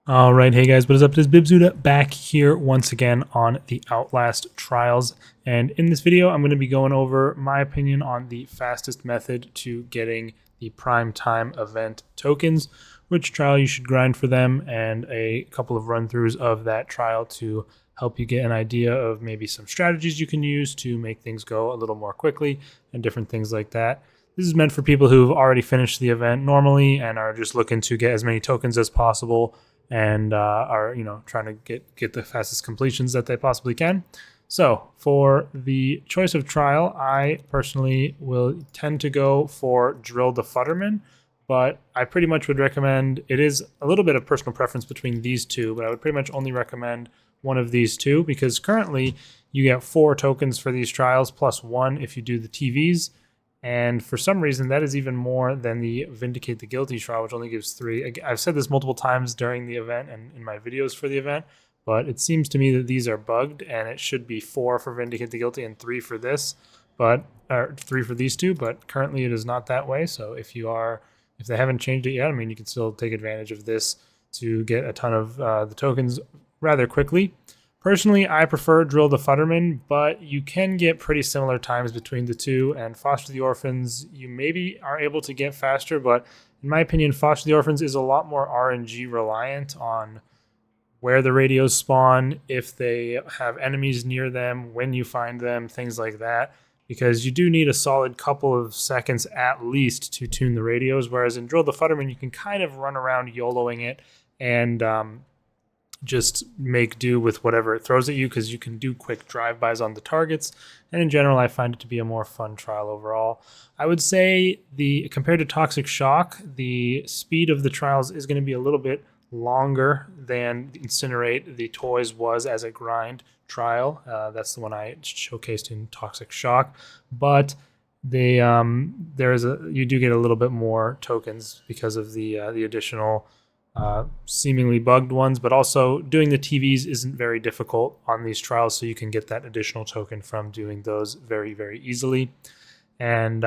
All right, hey guys, what is up? It is Bibzuda back here once again on the Outlast trials. And in this video, I'm going to be going over my opinion on the fastest method to getting the prime time event tokens, which trial you should grind for them, and a couple of run-throughs of that trial to help you get an idea of maybe some strategies you can use to make things go a little more quickly and different things like that. This is meant for people who've already finished the event normally and are just looking to get as many tokens as possible and are trying to get the fastest completions that they possibly can. So for the choice of trial, I personally will tend to go for Drill the Futterman, but I pretty much would recommend, it is a little bit of personal preference between these two, but I would pretty much only recommend one of these two because currently you get 4 tokens for these trials plus 1 if you do the TVs. And for some reason, that is even more than the Vindicate the Guilty trial, which only gives 3. I've said this multiple times during the event and in my videos for the event, but it seems to me that these are bugged, and it should be 4 for Vindicate the Guilty and 3 for this, or 3 for these two. But currently, it is not that way. So if they haven't changed it yet, I mean, you can still take advantage of this to get a ton of the tokens rather quickly. Personally, I prefer Drill the Futterman, but you can get pretty similar times between the two, and Foster the Orphans, you maybe are able to get faster, but in my opinion, Foster the Orphans is a lot more RNG reliant on where the radios spawn, if they have enemies near them, when you find them, things like that, because you do need a solid couple of seconds at least to tune the radios, whereas in Drill the Futterman, you can kind of run around YOLOing it and just make do with whatever it throws at you, because you can do quick drive-bys on the targets. And in general, I find it to be a more fun trial overall. I would say compared to Toxic Shock, the speed of the trials is going to be a little bit longer than Incinerate the Toys was as a grind trial. That's the one I showcased in Toxic Shock, but you do get a little bit more tokens because of the additional seemingly bugged ones, but also doing the TVs isn't very difficult on these trials, so you can get that additional token from doing those very, very easily. And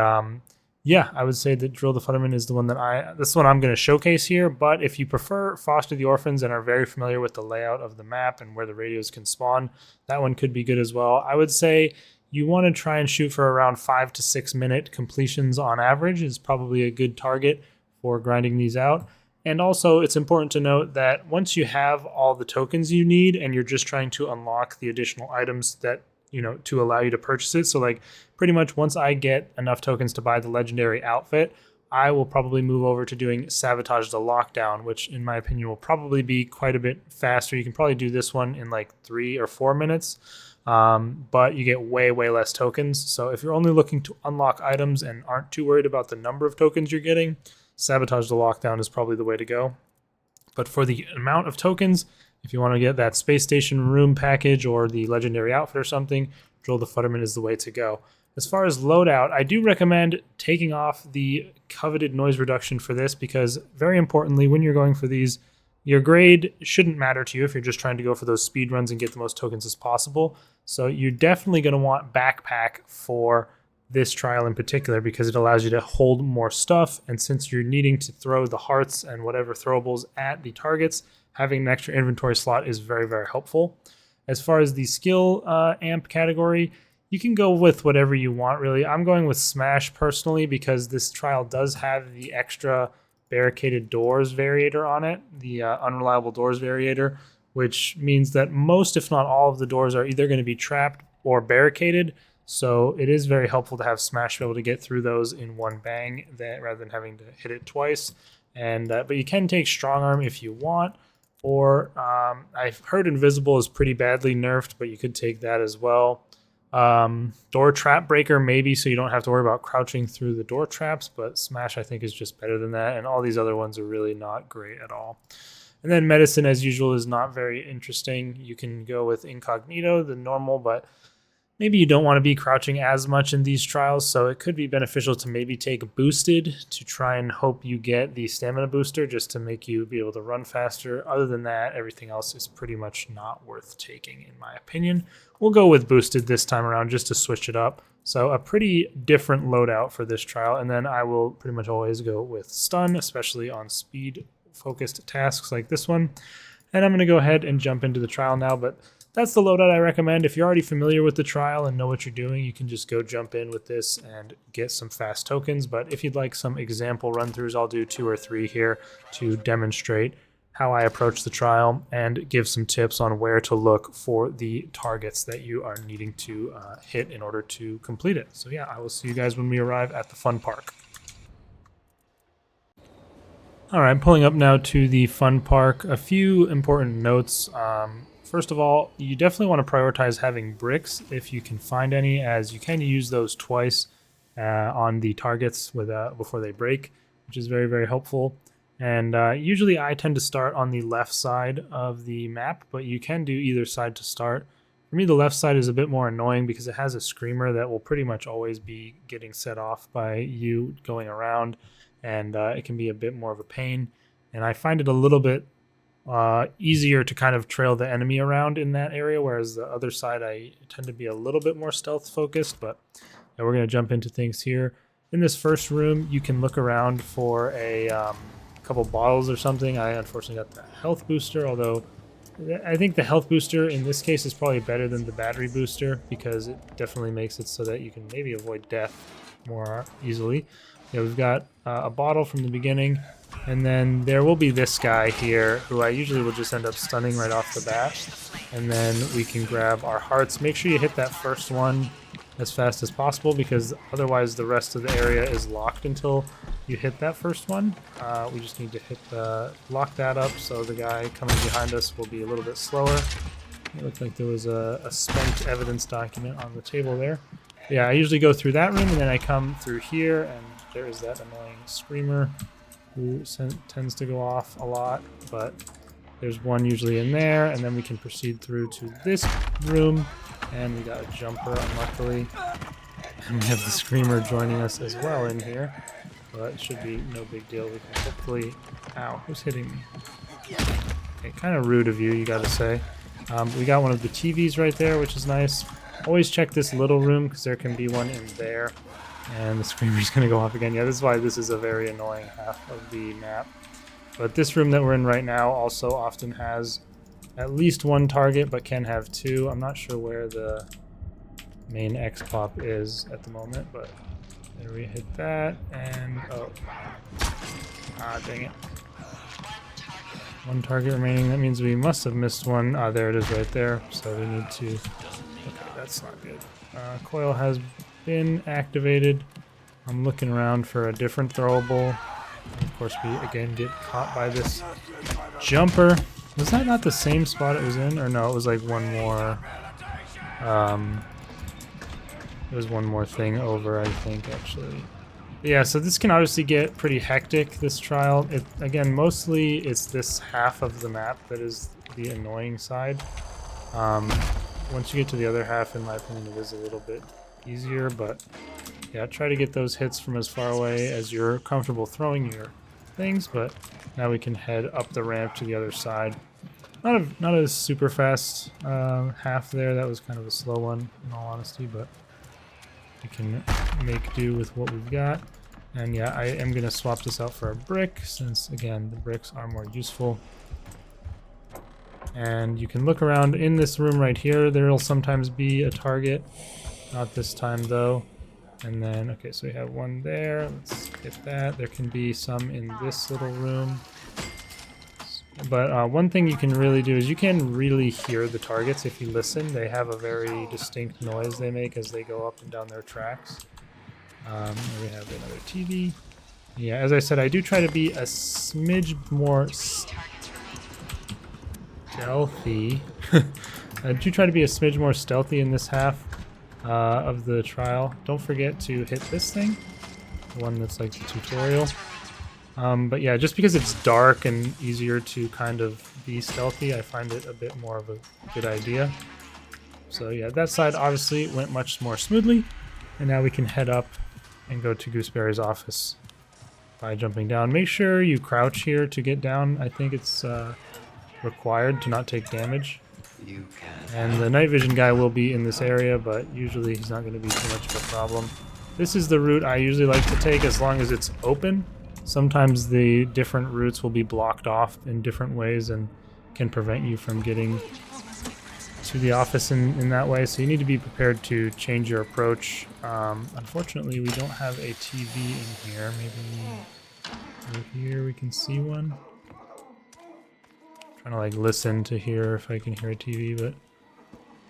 yeah, I would say that Drill the Futterman is the one that's the one I'm going to showcase here. But if you prefer Foster the Orphans and are very familiar with the layout of the map and where the radios can spawn, that one could be good as well. I would say you want to try and shoot for around 5 to 6 minute completions on average is probably a good target for grinding these out. And also, it's important to note that once you have all the tokens you need and you're just trying to unlock the additional items that, to allow you to purchase it. So like pretty much once I get enough tokens to buy the legendary outfit, I will probably move over to doing Sabotage the Lockdown, which in my opinion will probably be quite a bit faster. You can probably do this one in like 3 or 4 minutes, but you get way, way less tokens. So if you're only looking to unlock items and aren't too worried about the number of tokens you're getting, Sabotage the Lockdown is probably the way to go. But for the amount of tokens, if you want to get that space station room package or the legendary outfit or something, Drill the Futterman is the way to go. As far as loadout, I do recommend taking off the coveted noise reduction for this, because very importantly, when you're going for these, your grade shouldn't matter to you if you're just trying to go for those speed runs and get the most tokens as possible. So you're definitely going to want backpack for this trial in particular, because it allows you to hold more stuff, and since you're needing to throw the hearts and whatever throwables at the targets, having an extra inventory slot is very, very helpful. As far as the skill amp category, you can go with whatever you want, really. I'm going with Smash personally, because this trial does have the extra barricaded doors variator on it, the unreliable doors variator, which means that most, if not all, of the doors are either going to be trapped or barricaded. So it is very helpful to have Smash be able to get through those in one bang rather than having to hit it twice. And but you can take Strong Arm if you want, or I've heard Invisible is pretty badly nerfed, but you could take that as well. Door Trap Breaker maybe, so you don't have to worry about crouching through the door traps, but Smash I think is just better than that, and all these other ones are really not great at all. And then Medicine, as usual, is not very interesting. You can go with Incognito, the normal, but maybe you don't want to be crouching as much in these trials, so it could be beneficial to maybe take Boosted to try and hope you get the stamina booster just to make you be able to run faster. Other than that, everything else is pretty much not worth taking, in my opinion. We'll go with Boosted this time around just to switch it up. So a pretty different loadout for this trial, and then I will pretty much always go with Stun, especially on speed-focused tasks like this one. And I'm going to go ahead and jump into the trial now, but that's the loadout I recommend. If you're already familiar with the trial and know what you're doing, you can just go jump in with this and get some fast tokens. But if you'd like some example run-throughs, I'll do 2 or 3 here to demonstrate how I approach the trial and give some tips on where to look for the targets that you are needing to hit in order to complete it. So yeah, I will see you guys when we arrive at the fun park. All right, pulling up now to the fun park. A few important notes. First of all, you definitely want to prioritize having bricks if you can find any, as you can use those twice on the targets with before they break, which is very, very helpful. And usually I tend to start on the left side of the map, but you can do either side to start. For me, the left side is a bit more annoying because it has a screamer that will pretty much always be getting set off by you going around, and it can be a bit more of a pain. And I find it a little bit easier to kind of trail the enemy around in that area, whereas the other side I tend to be a little bit more stealth focused. But yeah, we're going to jump into things here. In this first room, you can look around for a couple bottles or something. I unfortunately got the health booster, although I think the health booster in this case is probably better than the battery booster because it definitely makes it so that you can maybe avoid death more easily. Yeah, we've got a bottle from the beginning, and then there will be this guy here who I usually will just end up stunning right off the bat, and then we can grab our hearts. Make sure you hit that first one as fast as possible because otherwise the rest of the area is locked until you hit that first one. We just need to lock that up so the guy coming behind us will be a little bit slower. It looked like there was a spent evidence document on the table there. Yeah, I usually go through that room and then I come through here, and there is that annoying screamer who tends to go off a lot, but there's one usually in there, and then we can proceed through to this room, and we got a jumper, unluckily, and we have the screamer joining us as well in here, but it should be no big deal. We can hopefully... Ow, who's hitting me? Okay, kind of rude of you, you gotta say. We got one of the TVs right there, which is nice. Always check this little room because there can be one in there. And the screamer's going to go off again. Yeah, this is why this is a very annoying half of the map. But this room that we're in right now also often has at least one target, but can have 2. I'm not sure where the main X-pop is at the moment, but there we hit that, and oh. Ah, dang it. 1 target remaining. That means we must have missed one. Ah, there it is right there. So we need to... Okay, that's not good. Coil has been activated. I'm looking around for a different throwable. And of course, we again get caught by this jumper. Was that not the same spot it was in? Or no, it was like one more. It was one more thing over, I think, actually. Yeah, so this can obviously get pretty hectic, this trial. Again, mostly it's this half of the map that is the annoying side. Once you get to the other half, in my opinion, it is a little bit easier, but yeah, try to get those hits from as far away as you're comfortable throwing your things. But now we can head up the ramp to the other side. Not a super fast half there. That was kind of a slow one, in all honesty, but we can make do with what we've got. And yeah, I am going to swap this out for a brick, since again the bricks are more useful. And you can look around in this room right here. There will sometimes be a target. Not this time though. And then, okay, so we have one there. Let's get that. There can be some in this little room. But one thing you can really do is you can really hear the targets if you listen. They have a very distinct noise they make as they go up and down their tracks. We have another TV. Yeah, as I said, I do try to be a smidge more stealthy. I do try to be a smidge more stealthy in this half of the trial. Don't forget to hit this thing, the one that's like the tutorial. But yeah, just because it's dark and easier to kind of be stealthy, I find it a bit more of a good idea. So yeah, that side obviously went much more smoothly, and now we can head up and go to Gooseberry's office by jumping down. Make sure you crouch here to get down. I think it's required to not take damage. And the night vision guy will be in this area, but usually he's not going to be too much of a problem. This is the route I usually like to take as long as it's open. Sometimes the different routes will be blocked off in different ways, and can prevent you from getting to the office in that way. So you need to be prepared to change your approach. Unfortunately, we don't have a TV in here. Maybe over here we can see one. Trying to like listen to hear if I can hear a TV, but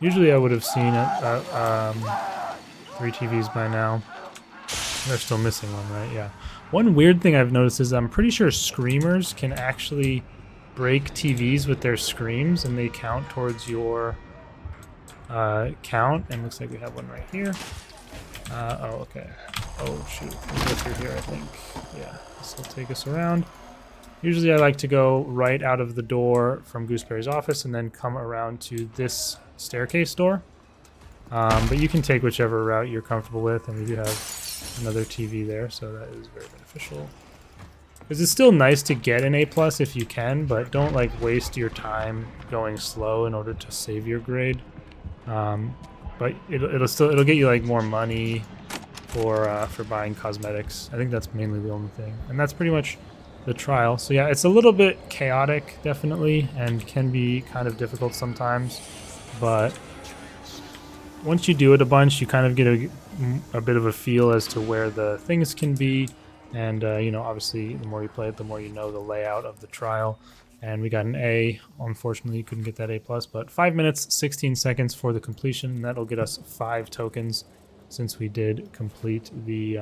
usually I would have seen 3 TVs by now. They're still missing one, right? Yeah. One weird thing I've noticed is I'm pretty sure screamers can actually break TVs with their screams, and they count towards your count. And looks like we have one right here. Oh, okay. Oh, shoot. We'll go through here, I think. Yeah, this will take us around. Usually I like to go right out of the door from Gooseberry's office and then come around to this staircase door. But you can take whichever route you're comfortable with, and we do have another TV there, so that is very beneficial. Because it's still nice to get an A+ if you can, but don't like waste your time going slow in order to save your grade. But it'll get you like more money for buying cosmetics. I think that's mainly the only thing, and that's pretty much the trial. So yeah, it's a little bit chaotic, definitely, and can be kind of difficult sometimes, but once you do it a bunch, you kind of get a bit of a feel as to where the things can be, and you know, obviously the more you play it, the more you know the layout of the trial. And we got an A. Unfortunately, you couldn't get that A+, but 5 minutes 16 seconds for the completion, and that'll get us 5 tokens since we did complete the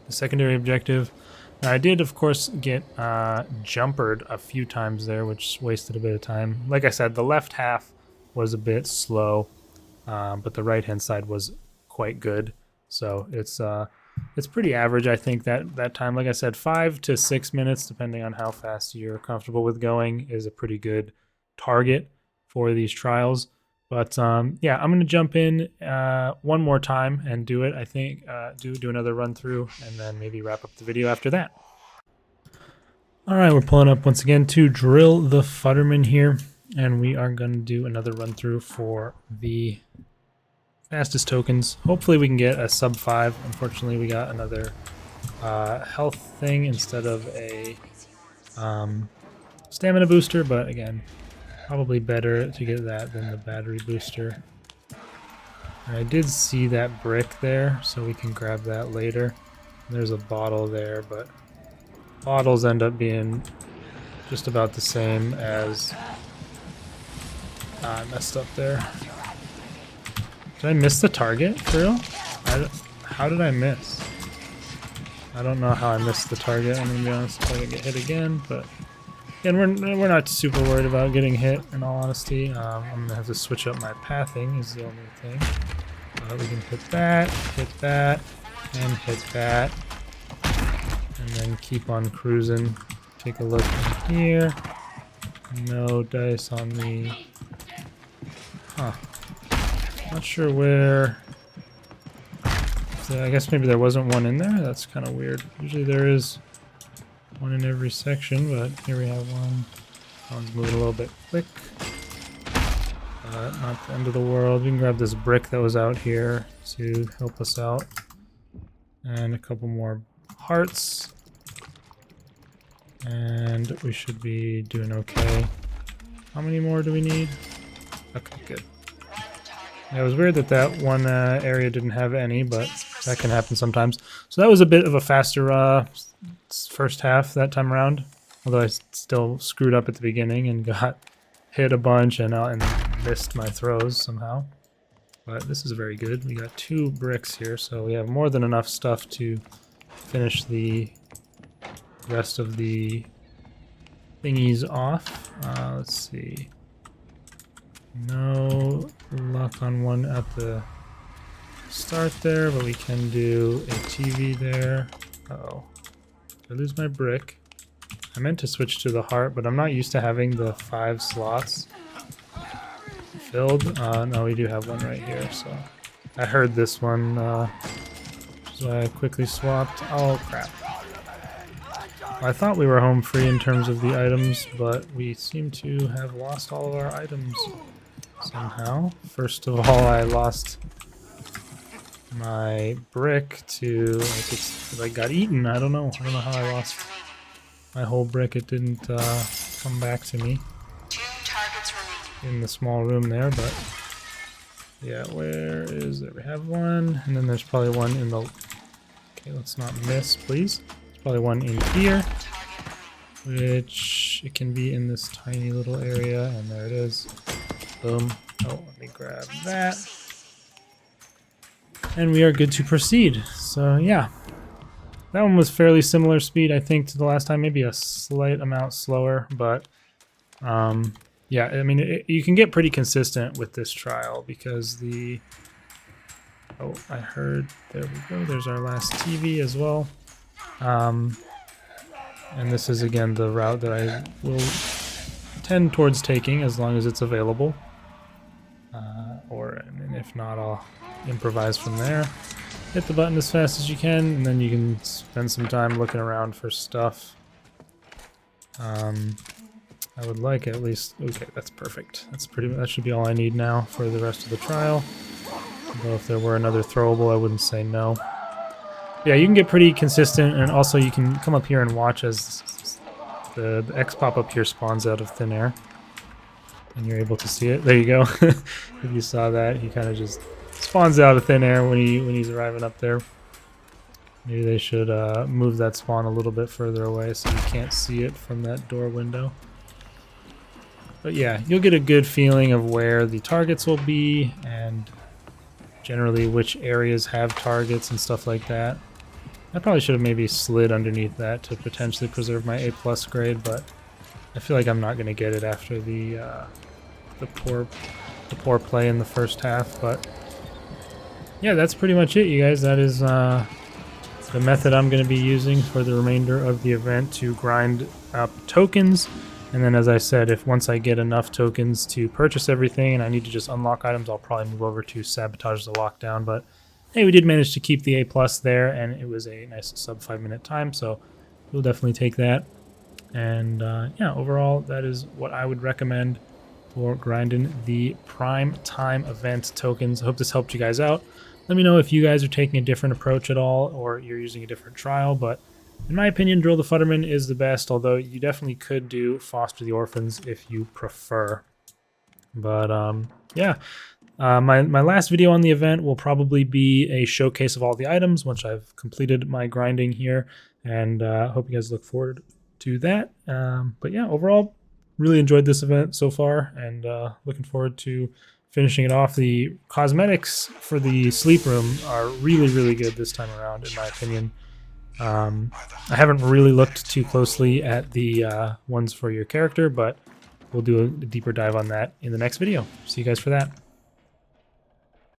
secondary objective. Now, I did, of course, get jumpered a few times there, which wasted a bit of time. Like I said, the left half was a bit slow, but the right-hand side was quite good. So it's pretty average, I think, that time. Like I said, 5 to 6 minutes, depending on how fast you're comfortable with going, is a pretty good target for these trials. But yeah, I'm going to jump in one more time and do it. I think do another run through and then maybe wrap up the video after that. All right, we're pulling up once again to drill the Futterman here, and we are going to do another run through for the fastest tokens. Hopefully we can get a sub 5. Unfortunately, we got another health thing instead of a stamina booster, but again, probably better to get that than the battery booster. And I did see that brick there, so we can grab that later. There's a bottle there, but bottles end up being just about the same as... I messed up there. Did I miss the target, for real? How did I miss? I don't know how I missed the target, I'm gonna be honest. I'm gonna get hit again, but... Again, we're not super worried about getting hit, in all honesty. I'm gonna have to switch up my pathing, is the only thing. We can hit that, and hit that. And then keep on cruising. Take a look in here. No dice on the... Huh. Not sure where... I guess maybe there wasn't one in there? That's kind of weird. Usually there is one in every section, but here we have one. I'll move it a little bit quick. Not the end of the world. We can grab this brick that was out here to help us out. And a couple more hearts. And we should be doing okay. How many more do we need? Okay, good. Yeah, it was weird that that one area didn't have any, but that can happen sometimes. So that was a bit of a faster first half that time around. Although I still screwed up at the beginning and got hit a bunch and missed my throws somehow. But this is very good. We got 2 bricks here, so we have more than enough stuff to finish the rest of the thingies off. Let's see. No luck on one at the start there, but we can do a TV there. Uh-oh. Did I lose my brick? I meant to switch to the heart, but I'm not used to having the 5 slots filled. No, we do have one right here, so I heard this one, which is why I quickly swapped. Oh, crap. I thought we were home free in terms of the items, but we seem to have lost all of our items somehow. First of all, I lost my brick to, like, it's like got eaten. I don't know how I lost my whole brick. It didn't come come back to me 2 targets remaining. in the small room there, but yeah, where is there? We have one, and then there's probably one in the... Okay, let's not miss, please. There's probably one in here, which it can be in this tiny little area, and there it is. Boom. Oh, let me grab that. And we are good to proceed. So yeah, that one was fairly similar speed, I think, to the last time. Maybe a slight amount slower, but yeah, I mean, you can get pretty consistent with this trial because the... Oh, I heard... There we go. There's our last TV as well. And this is, again, the route that I will tend towards taking as long as it's available. And if not, I'll improvise from there. Hit the button as fast as you can, and then you can spend some time looking around for stuff. I would like at least... Okay, that's perfect. That should be all I need now for the rest of the trial. Although if there were another throwable, I wouldn't say no. Yeah, you can get pretty consistent, and also you can come up here and watch as the X pop up here spawns out of thin air. And you're able to see it. There you go. If you saw that, he kind of just spawns out of thin air when he's arriving up there. Maybe they should move that spawn a little bit further away so you can't see it from that door window. But yeah, you'll get a good feeling of where the targets will be and generally which areas have targets and stuff like that. I probably should have maybe slid underneath that to potentially preserve my A+ grade, but I feel like I'm not going to get it after the poor play in the first half. But yeah, that's pretty much it, you guys. That is the method I'm going to be using for the remainder of the event to grind up tokens. And then, as I said, once I get enough tokens to purchase everything and I need to just unlock items, I'll probably move over to Sabotage the Lockdown. But hey, we did manage to keep the A+ there, and it was a nice sub 5-minute time, so we'll definitely take that. And yeah, overall, that is what I would recommend for grinding the prime time event tokens. I hope this helped you guys out. Let me know if you guys are taking a different approach at all, or you're using a different trial. But in my opinion, Drill the Futterman is the best, although you definitely could do Foster the Orphans if you prefer. But yeah, my last video on the event will probably be a showcase of all the items once I've completed my grinding here, and hope you guys look forward to that. But yeah, overall, really enjoyed this event so far, and looking forward to finishing it off. The cosmetics for the sleep room are really, really good this time around, in my opinion. I haven't really looked too closely at the ones for your character, but we'll do a deeper dive on that in the next video. See you guys for that.